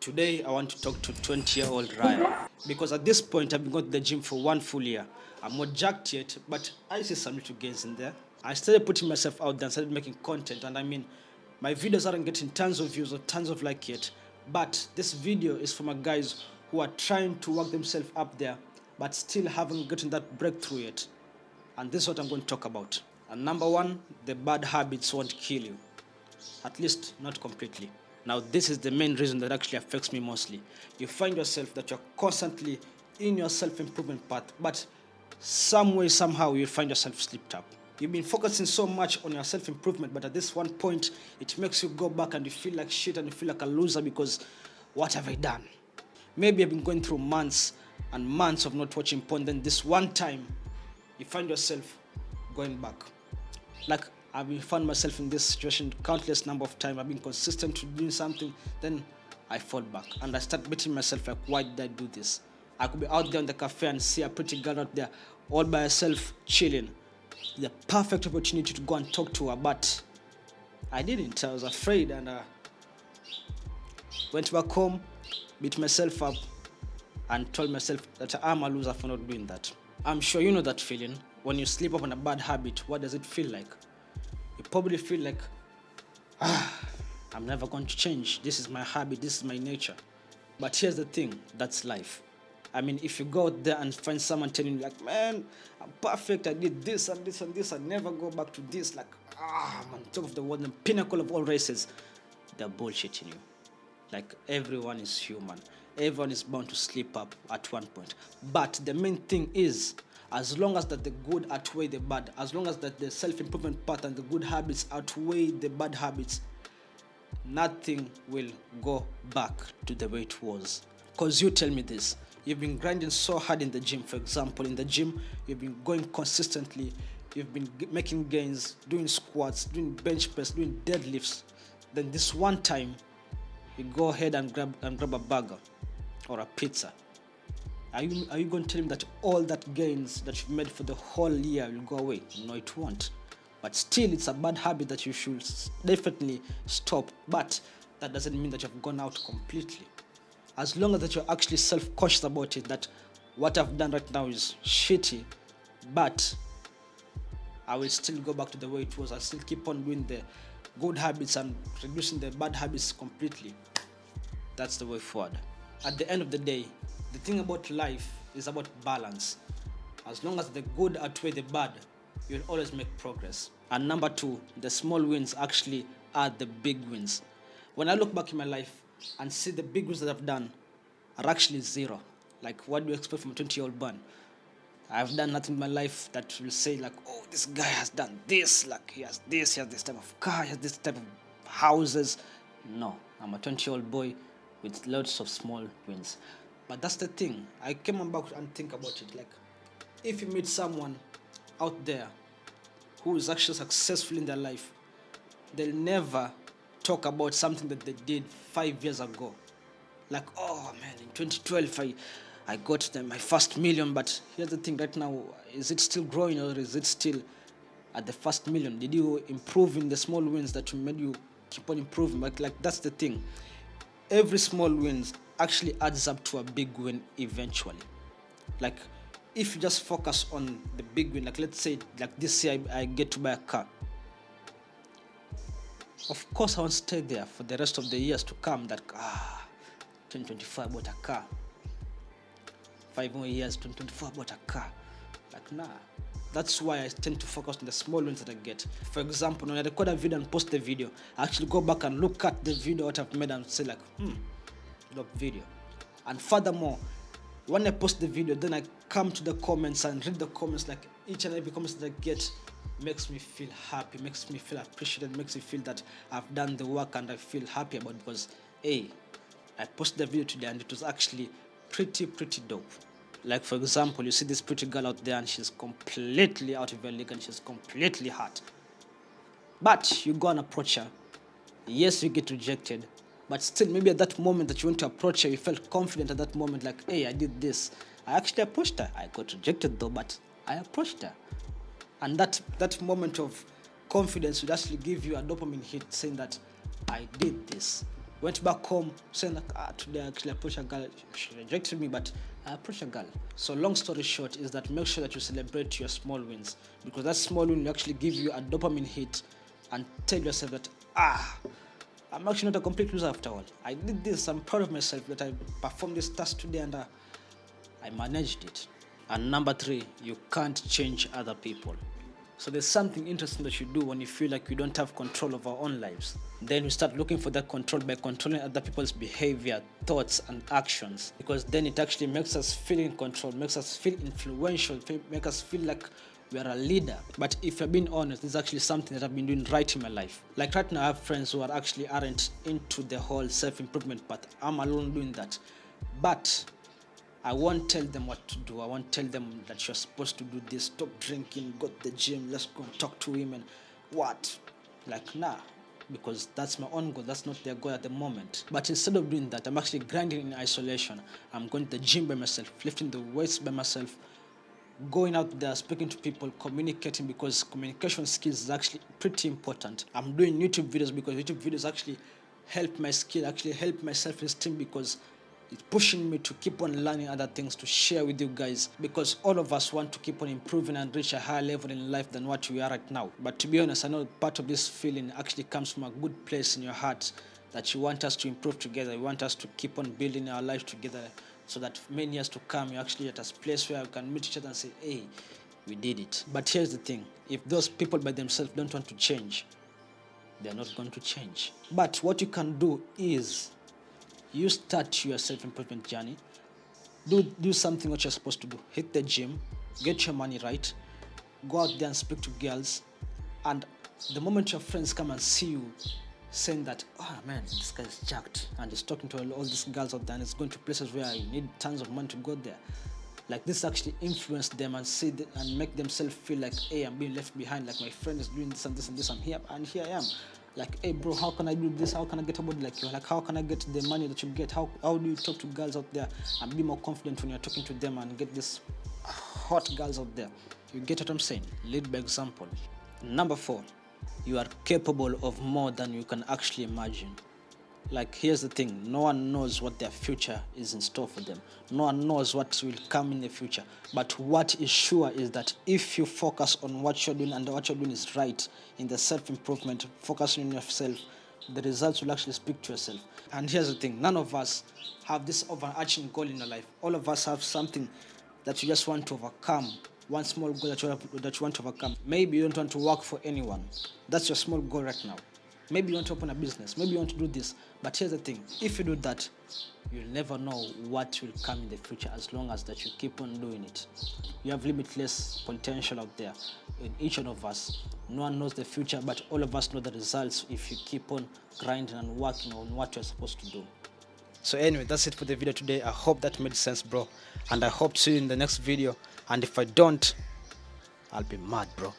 Today, I want to talk to 20-year-old Ryan because at this point, I've been going to the gym for 1 full year. I'm not jacked yet, but I see some little gains in there. I started putting myself out there and started making content, and I mean, my videos aren't getting tons of views or tons of like yet, but this video is for my guys who are trying to work themselves up there, but still haven't gotten that breakthrough yet. And this is what I'm going to talk about. And number one, the bad habits won't kill you. At least not completely. Now this is the main reason that actually affects me mostly. You find yourself that you're constantly in your self-improvement path, but some way, somehow you find yourself slipped up. You've been focusing so much on your self-improvement, but at this one point, it makes you go back and you feel like shit and you feel like a loser because what have I done? Maybe I've been going through months and months of not watching porn, then this one time, you find yourself going back. Like I've found myself in this situation countless number of times. I've been consistent to doing something, then I fall back and I start beating myself like, why did I do this? I could be out there in the cafe and see a pretty girl out there all by herself chilling. The perfect opportunity to go and talk to her, but I didn't. I was afraid and went back home, beat myself up and told myself that I'm a loser for not doing that. I'm sure you know that feeling. When you slip up on a bad habit, what does it feel like? You probably feel like, I'm never going to change. This is my habit, this is my nature. But here's the thing, that's life. I mean, if you go out there and find someone telling you like, man, I'm perfect, I did this and this and this, I never go back to this, like, I'm on top of the world, the pinnacle of all races, they're bullshitting you. Like, everyone is human. Everyone is bound to slip up at one point. But the main thing is, as long as that the good outweigh the bad, as long as that the self-improvement path and the good habits outweigh the bad habits, nothing will go back to the way it was. Because you tell me this, you've been grinding so hard in the gym. For example, in the gym, you've been going consistently, you've been making gains, doing squats, doing bench press, doing deadlifts. Then this one time, you go ahead and grab a burger or a pizza. Are you going to tell him that all that gains that you've made for the whole year will go away? No, it won't. But still, it's a bad habit that you should definitely stop. But that doesn't mean that you've gone out completely. As long as that you're actually self-conscious about it, that what I've done right now is shitty, but I will still go back to the way it was. I'll still keep on doing the good habits and reducing the bad habits completely. That's the way forward. At the end of the day, the thing about life is about balance. As long as the good outweigh the bad, you'll always make progress. And number two, the small wins actually are the big wins. When I look back in my life and see the big wins that I've done are actually zero. Like, what do you expect from a 20-year-old man? I've done nothing in my life that will say like, oh, this guy has done this, like he has this type of car, he has this type of houses. No, I'm a 20-year-old boy with lots of small wins. But that's the thing. I came back and think about it. Like, if you meet someone out there who is actually successful in their life, they'll never talk about something that they did 5 years ago. Like, oh man, in 2012 I got my first million. But here's the thing right now, is it still growing or is it still at the first million? Did you improve in the small wins that made you keep on improving? Like that's the thing. Every small wins actually adds up to a big win eventually. Like, if you just focus on the big win, like let's say like this year I get to buy a car. Of course I won't stay there for the rest of the years to come that 2024 I bought a car. 5 more years, 2024 I bought a car. Like, nah. That's why I tend to focus on the small wins that I get. For example, when I record a video and post the video, I actually go back and look at the video what I've made and say like, dope video. And furthermore, when I post the video, then I come to the comments and read the comments. Like, each and every comment that I get makes me feel happy, makes me feel appreciated, makes me feel that I've done the work and I feel happy about it because, hey, I posted the video today and it was actually pretty dope. Like, for example, you see this pretty girl out there and she's completely out of her league and she's completely hot. But you go and approach her. Yes, you get rejected. But still, maybe at that moment that you went to approach her, you felt confident at that moment, like, hey, I did this. I actually approached her. I got rejected though, but I approached her. And that moment of confidence would actually give you a dopamine hit saying that I did this. Went back home saying like, today I actually approached a girl. She rejected me, but I approached a girl. So long story short is that make sure that you celebrate your small wins, because that small win will actually give you a dopamine hit and tell yourself that, I'm actually not a complete loser after all. I did this. I'm proud of myself that I performed this task today and I managed it. And number 3, you can't change other people. So there's something interesting that you do when you feel like you don't have control of our own lives. Then we start looking for that control by controlling other people's behavior, thoughts, and actions. Because then it actually makes us feel in control, makes us feel influential, makes us feel like we are a leader. But if you're being honest, it's actually something that I've been doing right in my life. Like right now, I have friends who aren't into the whole self-improvement path. I'm alone doing that. But I won't tell them what to do. I won't tell them that you're supposed to do this, stop drinking, go to the gym, let's go and talk to women. What? Like, nah, because that's my own goal. That's not their goal at the moment. But instead of doing that, I'm actually grinding in isolation. I'm going to the gym by myself, lifting the weights by myself, going out there, speaking to people, communicating, because communication skills is actually pretty important. I'm doing YouTube videos because YouTube videos actually help my skill, actually help my self-esteem, because it's pushing me to keep on learning other things to share with you guys, because all of us want to keep on improving and reach a higher level in life than what we are right now. But to be honest, I know part of this feeling actually comes from a good place in your heart, that you want us to improve together. You want us to keep on building our life together, so that many years to come, you're actually at a place where you can meet each other and say, hey, we did it. But here's the thing. If those people by themselves don't want to change, they're not going to change. But what you can do is you start your self-improvement journey. Do something what you're supposed to do. Hit the gym, get your money right, go out there and speak to girls, and the moment your friends come and see you saying that, oh man, this guy's jacked, and he's talking to all these girls out there, and he's going to places where you need tons of money to go there. Like, this actually influence them and and make themselves feel like, hey, I'm being left behind. Like, my friend is doing this and this and this, I'm here, and here I am. Like, hey bro, how can I do this? How can I get a body like you? Like, how can I get the money that you get? How do you talk to girls out there and be more confident when you're talking to them and get these hot girls out there? You get what I'm saying? Lead by example. Number 4, you are capable of more than you can actually imagine. Like, here's the thing, no one knows what their future is in store for them. No one knows what will come in the future. But what is sure is that if you focus on what you're doing, and what you're doing is right in the self-improvement, focusing on yourself, the results will actually speak to yourself. And here's the thing, none of us have this overarching goal in our life. All of us have something that you just want to overcome, one small goal that you want to overcome. Maybe you don't want to work for anyone. That's your small goal right now. Maybe you want to open a business. Maybe you want to do this. But here's the thing. If you do that, you'll never know what will come in the future, as long as that you keep on doing it. You have limitless potential out there in each one of us. No one knows the future, but all of us know the results if you keep on grinding and working on what you're supposed to do. So anyway, that's it for the video today. I hope that made sense, bro. And I hope to see you in the next video. And if I don't, I'll be mad, bro.